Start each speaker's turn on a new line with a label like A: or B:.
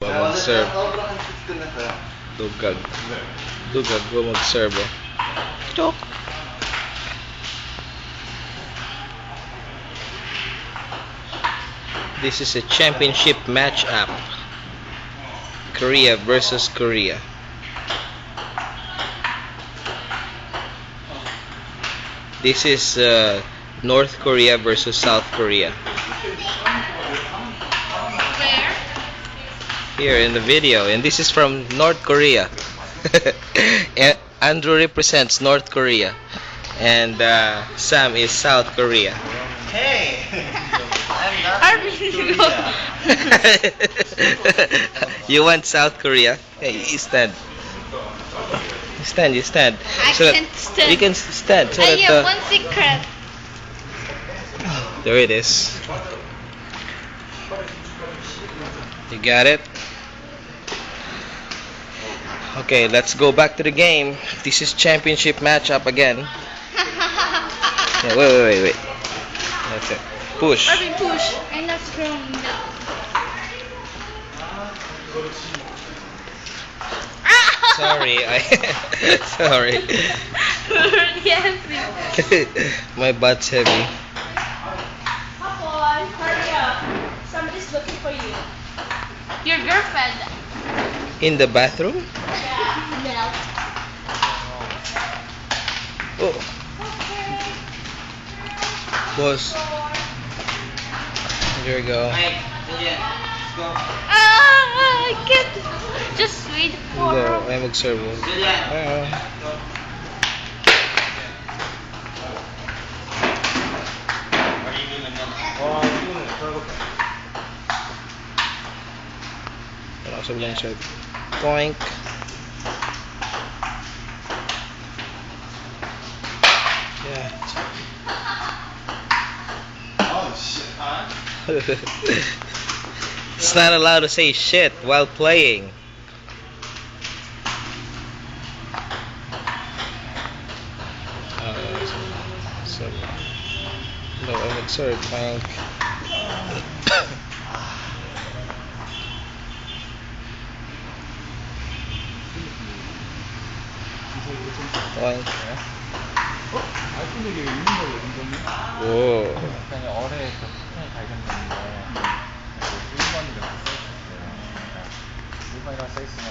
A: Mag-serve. Dugag. Dugag ko mag-serve. Chok. This is a championship match-up. Korea versus Korea. This is North Korea versus South Korea.
B: Where?
A: Here in the video, and this is from North Korea. Andrew represents North Korea, and Sam is South Korea.
C: Hey! I'm not
B: Armin,
C: Korea.
A: You want South Korea? Hey, you stand. You stand, you stand.
B: I
A: So that
B: can't stand.
A: You can stand. So
B: I
A: that,
B: have one secret.
A: there it is. You got it? Okay, let's go back to the game. This is championship matchup again. Yeah, wait. That's it. Push.
B: Armin, push. I'm not strong enough.
A: Sorry, sorry.
B: Yes.
A: My butt's heavy.
B: Papoy, hurry up. Somebody's looking for you. Your girlfriend.
A: In the bathroom?
B: Yeah.
A: Oh, boss. Here we go.
C: Hey, Julian, let's go.
B: I can't. Just wait for
A: Go.
B: her.
A: Ay mag-serve.
C: Julian.
A: Pasok lang siya. Poink. Yeah.
C: Oh shit, huh?
A: It's not allowed to say shit while playing. So, no, I would serve poink. Poink.
D: 알코올이 있는 거예요, 인정이?
A: Whoa.
D: 그냥 어뢰에서 수준이 발견됐는데 1번이라고 써있었어요. 그러니까 1번이라고 써있으면